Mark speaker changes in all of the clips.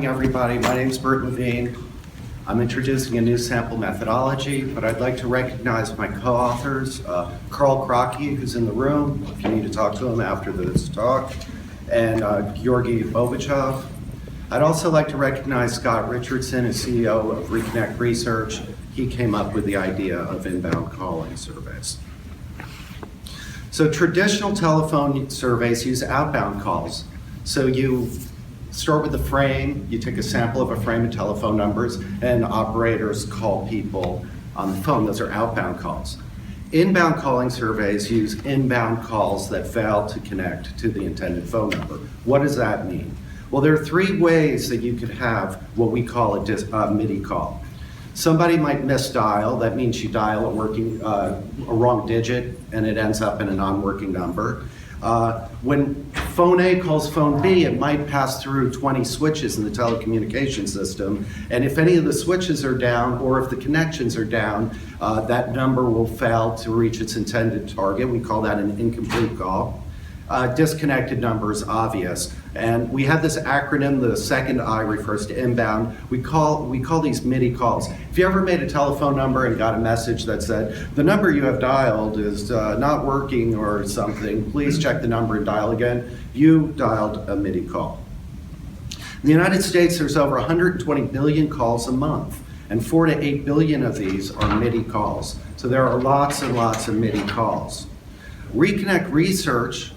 Speaker 1: morning, everybody. My name is Burton Levine. I'm introducing a new sample methodology, but I'd like to recognize my co-authors, Carl Crocky, who's in the room, if you need to talk to him after this talk, and Georgi Bobichov. I'd also like to recognize Scott Richardson, who's CEO of Reconnect Research. He came up with the idea of inbound calling surveys. So traditional telephone surveys use outbound calls. So you start with a frame, you take a sample of a frame of telephone numbers, and operators call people on the phone. Those are outbound calls. Inbound calling surveys use inbound calls that fail to connect to the intended phone number. What does that mean? Well, there are three ways that you could have what we call a MIDI call. Somebody might misdial. That means you dial a wrong digit and it ends up in a non-working number. When phone A calls phone B, it might pass through 20 switches in the telecommunication system, and if any of the switches are down or if the connections are down, that number will fail to reach its intended target. We call that an incomplete call. Disconnected number is obvious, and we have this acronym. The second I refers to inbound. We call these MIDI calls. If you ever made a telephone number and got a message that said the number you have dialed is not working or something, please check the number and dial again, you dialed a MIDI call. In the United States, there's over 120 billion calls a month, and 4 to 8 billion of these are MIDI calls. So there are lots and lots of MIDI calls. Reconnect Research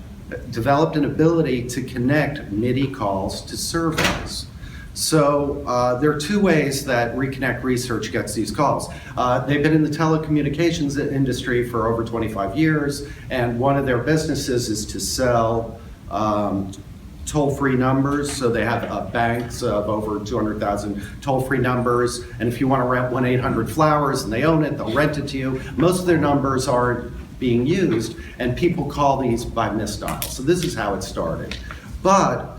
Speaker 1: developed an ability to connect MIDI calls to surveys. So there are two ways that Reconnect Research gets these calls. They've been in the telecommunications industry for over 25 years, and one of their businesses is to sell toll-free numbers. So they have banks of over 200,000 toll-free numbers, and if you want to rent 1-800-Flowers and they own it, they'll rent it to you. Most of their numbers aren't being used, and people call these by misdial. So this is how it started. But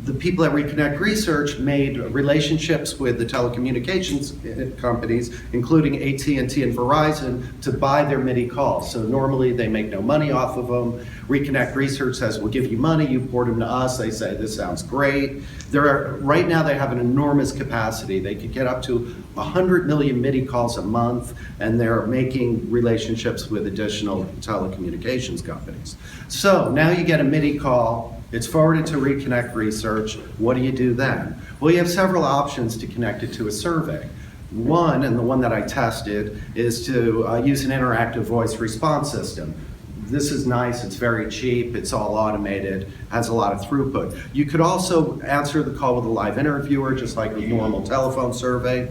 Speaker 1: the people at Reconnect Research made relationships with the telecommunications companies, including AT&T and Verizon, to buy their MIDI calls. So normally they make no money off of them. Reconnect Research says, we'll give you money, you port them to us. They say, this sounds great. Right now they have an enormous capacity. They could get up to 100 million MIDI calls a month, and they're making relationships with additional telecommunications companies. So now you get a MIDI call, it's forwarded to Reconnect Research. What do you do then? Well, you have several options to connect it to a survey. One, and the one that I tested, is to use an interactive voice response system. This is nice, it's very cheap, it's all automated, has a lot of throughput. You could also answer the call with a live interviewer, just like a normal telephone survey,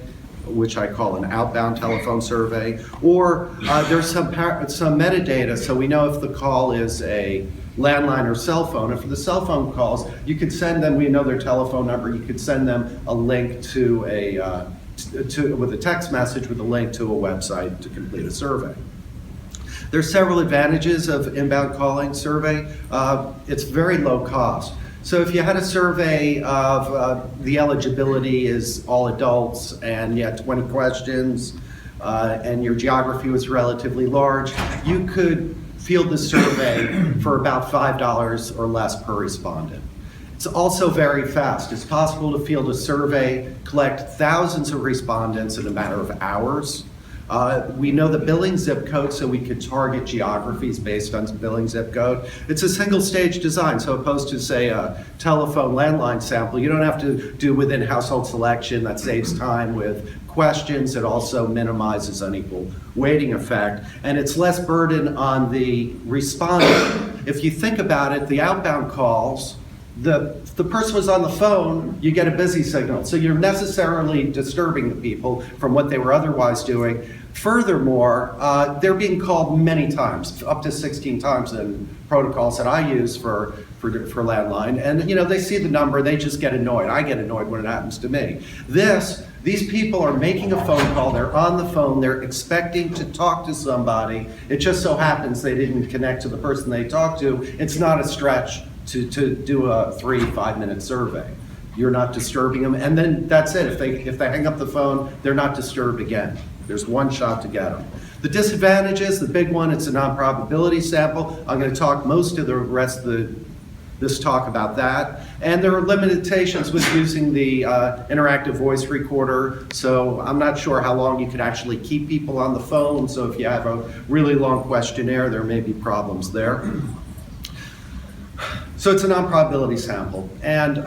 Speaker 1: which I call an outbound telephone survey. Or there's some metadata, so we know if the call is a landline or cell phone. And for the cell phone calls, you could send them, we know their telephone number, you could send them a link to with a text message with a link to a website to complete a survey. There's several advantages of inbound calling survey. It's very low cost. So if you had a survey of the eligibility is all adults and you had 20 questions and your geography was relatively large, you could field the survey for about $5 or less per respondent. It's also very fast. It's possible to field a survey, collect thousands of respondents in a matter of hours. We know the billing zip code, so we could target geographies based on billing zip code. It's a single stage design, so opposed to, say, a telephone landline sample, you don't have to do within household selection. That saves time with questions. It also minimizes unequal weighting effect, and it's less burden on the respondent. If you think about it, the outbound calls, if the person was on the phone, you get a busy signal. So you're necessarily disturbing the people from what they were otherwise doing. Furthermore, they're being called many times, up to 16 times in protocols that I use for landline. And they see the number, they just get annoyed. I get annoyed when it happens to me. These people are making a phone call, they're on the phone, they're expecting to talk to somebody. It just so happens they didn't connect to the person they talked to. It's not a stretch to do a 3-5 minute survey. You're not disturbing them, and then that's it. If they hang up the phone, they're not disturbed again. There's one shot to get them. The disadvantages, the big one, it's a non-probability sample. I'm going to talk most of the rest of this talk about that. And there are limitations with using the interactive voice recorder, so I'm not sure how long you could actually keep people on the phone, so if you have a really long questionnaire, there may be problems there. So it's a non-probability sample, and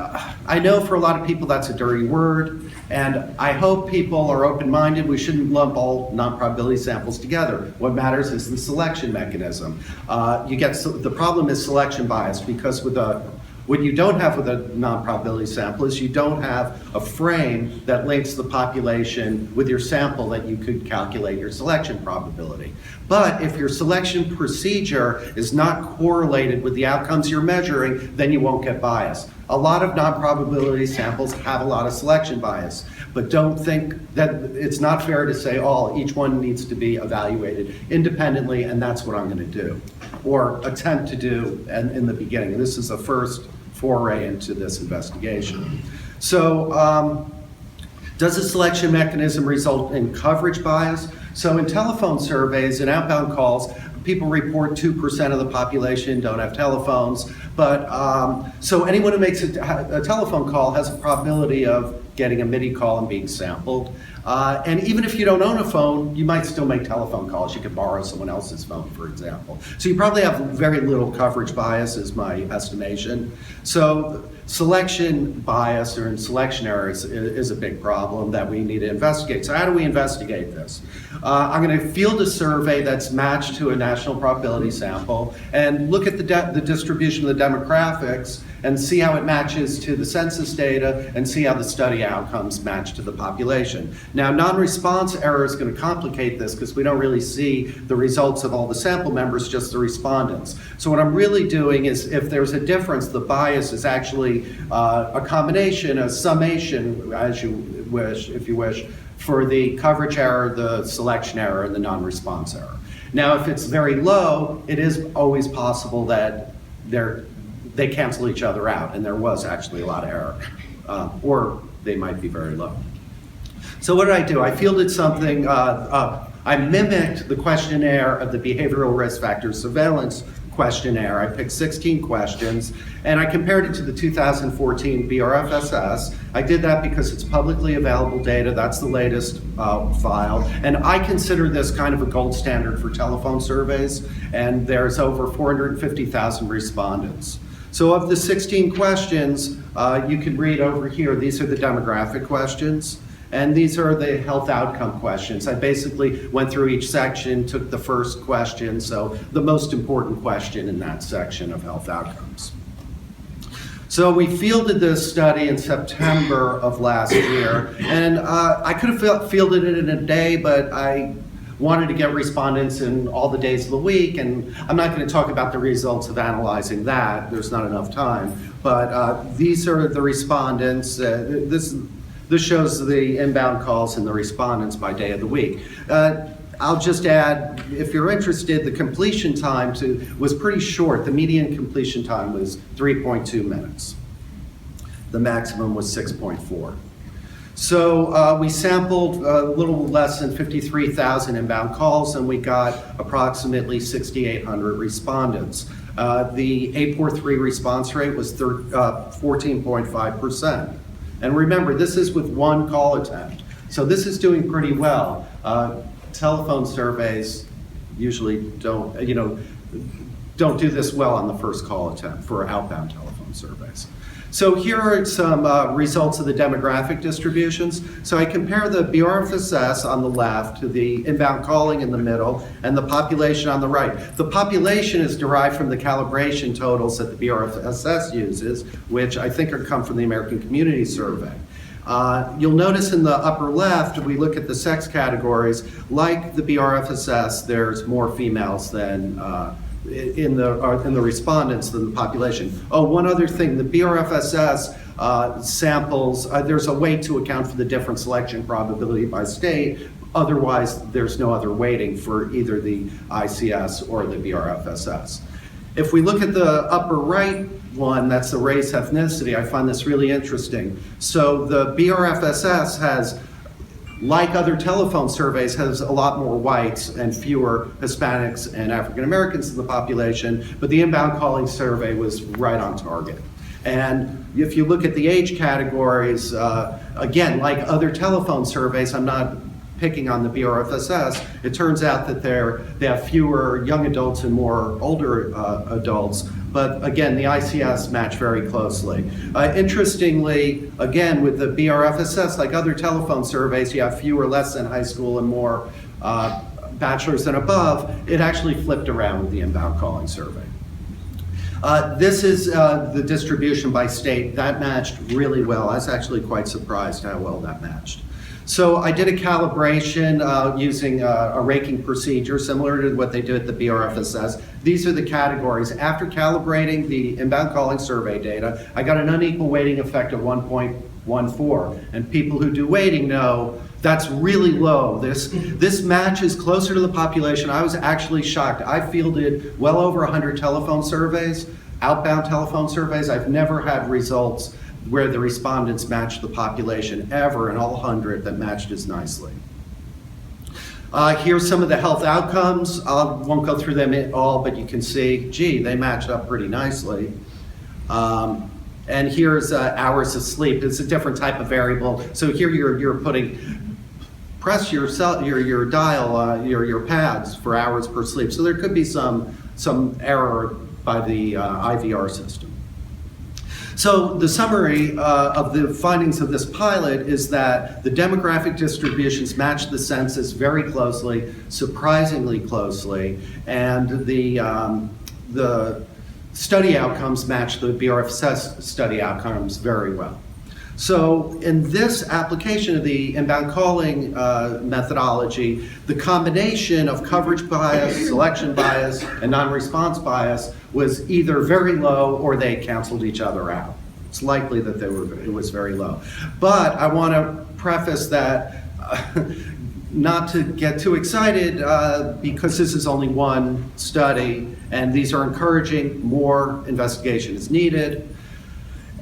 Speaker 1: I know for a lot of people that's a dirty word, and I hope people are open-minded. We shouldn't lump all non-probability samples together. What matters is the selection mechanism. The problem is selection bias, because what you don't have with a non-probability sample is you don't have a frame that links the population with your sample that you could calculate your selection probability. But if your selection procedure is not correlated with the outcomes you're measuring, then you won't get bias. A lot of non-probability samples have a lot of selection bias, but don't think that it's not fair to say, oh, each one needs to be evaluated independently, and that's what I'm going to do, or attempt to do in the beginning. And this is the first foray into this investigation. So does the selection mechanism result in coverage bias? So in telephone surveys and outbound calls, people report 2% of the population don't have telephones, but so anyone who makes a telephone call has a probability of getting a MIDI call and being sampled. And even if you don't own a phone, you might still make telephone calls. You could borrow someone else's phone, for example. So you probably have very little coverage bias, is my estimation. So selection bias or selection errors is a big problem that we need to investigate. So how do we investigate this? I'm going to field a survey that's matched to a national probability sample and look at the distribution of the demographics and see how it matches to the census data and see how the study outcomes match to the population. Now, non-response error is going to complicate this because we don't really see the results of all the sample members, just the respondents. So what I'm really doing is, if there's a difference, the bias is actually a combination, a summation, as you wish, if you wish, for the coverage error, the selection error, and the non-response error. Now, if it's very low, it is always possible that they cancel each other out, and there was actually a lot of error, or they might be very low. So what did I do? I fielded something, I mimicked the questionnaire of the Behavioral Risk Factors Surveillance Questionnaire. I picked 16 questions, and I compared it to the 2014 BRFSS. I did that because it's publicly available data. That's the latest file. And I consider this kind of a gold standard for telephone surveys, and there's over 450,000 respondents. So of the 16 questions, you can read over here, these are the demographic questions, and these are the health outcome questions. I basically went through each section, took the first question, so the most important question in that section of health outcomes. So we fielded this study in September of last year, and I could have fielded it in a day, but I wanted to get respondents in all the days of the week, and I'm not going to talk about the results of analyzing that. There's not enough time. But these are the respondents. This shows the inbound calls and the respondents by day of the week. I'll just add, if you're interested, the completion time was pretty short. The median completion time was 3.2 minutes. The maximum was 6.4. So we sampled a little less than 53,000 inbound calls, and we got approximately 6,800 respondents. The 843 response rate was 14.5%. And remember, this is with one call attempt. So this is doing pretty well. Telephone surveys usually don't do this well on the first call attempt for outbound telephone surveys. So here are some results of the demographic distributions. So I compare the BRFSS on the left to the inbound calling in the middle and the population on the right. The population is derived from the calibration totals that the BRFSS uses, which I think come from the American Community Survey. You'll notice in the upper left, we look at the sex categories. Like the BRFSS, there's more females than in the respondents than the population. Oh, one other thing, the BRFSS samples, there's a way to account for the different selection probability by state. Otherwise, there's no other weighting for either the ICS or the BRFSS. If we look at the upper right one, that's the race ethnicity, I find this really interesting. So the BRFSS has like other telephone surveys, has a lot more whites and fewer Hispanics and African Americans in the population, but the inbound calling survey was right on target. And if you look at the age categories, again, like other telephone surveys, I'm not picking on the BRFSS, it turns out that they have fewer young adults and more older adults, but again, the ICS match very closely. Interestingly, again, with the BRFSS, like other telephone surveys, you have fewer less than high school and more bachelor's and above. It actually flipped around with the inbound calling survey. This is the distribution by state. That matched really well. I was actually quite surprised how well that matched. So I did a calibration using a raking procedure similar to what they did at the BRFSS. These are the categories. After calibrating the inbound calling survey data, I got an unequal weighting effect of 1.14. And people who do weighting know that's really low. This matches closer to the population. I was actually shocked. I fielded well over 100 telephone surveys, outbound telephone surveys. I've never had results where the respondents matched the population ever, and all 100 that matched as nicely. Here's some of the health outcomes. I won't go through them all, but you can see, gee, they matched up pretty nicely. And here's hours of sleep. It's a different type of variable. So here you're putting, press your dial, your pads for hours per sleep. So there could be some error by the IVR system. So the summary of the findings of this pilot is that the demographic distributions match the census very closely, surprisingly closely, and the study outcomes match the BRFSS study outcomes very well. So in this application of the inbound calling methodology, the combination of coverage bias, selection bias, and non-response bias was either very low or they canceled each other out. It's likely that it was very low. But I want to preface that not to get too excited because this is only one study and these are encouraging. More investigation is needed.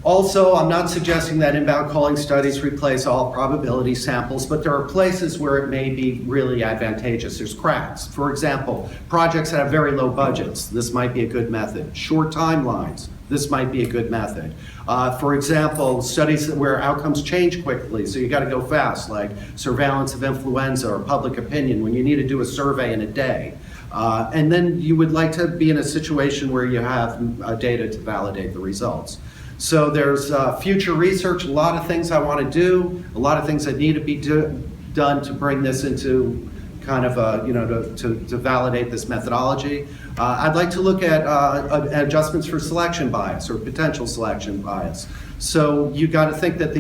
Speaker 1: Also, I'm not suggesting that inbound calling studies replace all probability samples, but there are places where it may be really advantageous. There's cracks. For example, projects that have very low budgets, this might be a good method. Short timelines, this might be a good method. For example, studies where outcomes change quickly, so you gotta go fast, like surveillance of influenza or public opinion, when you need to do a survey in a day. And then you would like to be in a situation where you have data to validate the results. So there's future research, a lot of things I want to do, a lot of things that need to be done to bring this into kind of, to validate this methodology. I'd like to look at adjustments for selection bias or potential selection bias. So you got to think that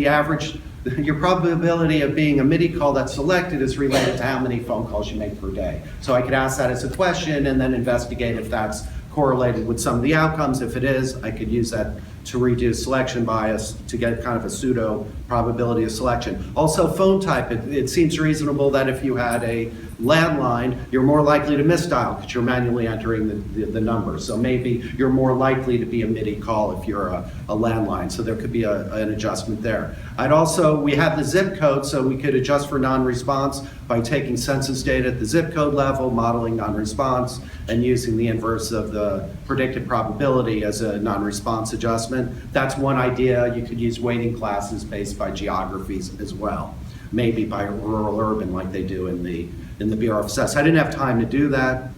Speaker 1: your probability of being a MIDI call that's selected is related to how many phone calls you make per day. So I could ask that as a question and then investigate if that's correlated with some of the outcomes. If it is, I could use that to reduce selection bias to get kind of a pseudo probability of selection. Also, phone type, it seems reasonable that if you had a landline, you're more likely to misdial because you're manually entering the number. So maybe you're more likely to be a MIDI call if you're a landline. So there could be an adjustment there. We have the zip code, so we could adjust for non-response by taking census data at the zip code level, modeling non-response, and using the inverse of the predicted probability as a non-response adjustment. That's one idea. You could use weighting classes based by geographies as well, maybe by rural urban like they do in the BRFSS. I didn't have time to do that.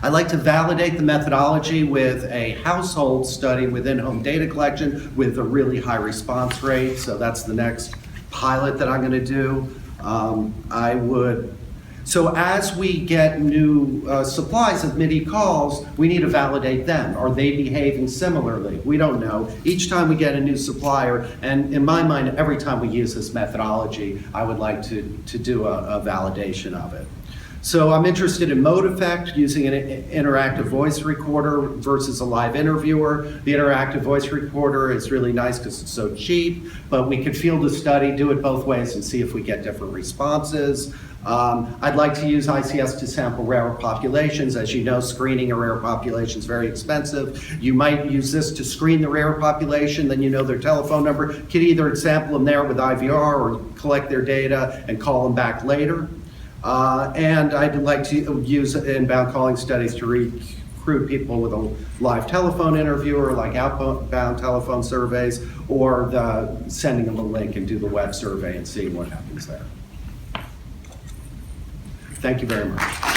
Speaker 1: I'd like to validate the methodology with a household study with in-home data collection with a really high response rate. So that's the next pilot that I'm going to do. So as we get new supplies of MIDI calls, we need to validate them. Are they behaving similarly? We don't know. Each time we get a new supplier, and in my mind, every time we use this methodology, I would like to do a validation of it. So I'm interested in mode effect, using an interactive voice recorder versus a live interviewer. The interactive voice recorder is really nice because it's so cheap, but we could field a study, do it both ways, and see if we get different responses. I'd like to use ICS to sample rarer populations. As you know, screening a rare population is very expensive. You might use this to screen the rare population, then you know their telephone number. You could either sample them there with IVR or collect their data and call them back later. And I'd like to use inbound calling studies to recruit people with a live telephone interviewer, like outbound telephone surveys, or sending them a link and do the web survey and seeing what happens there. Thank you very much.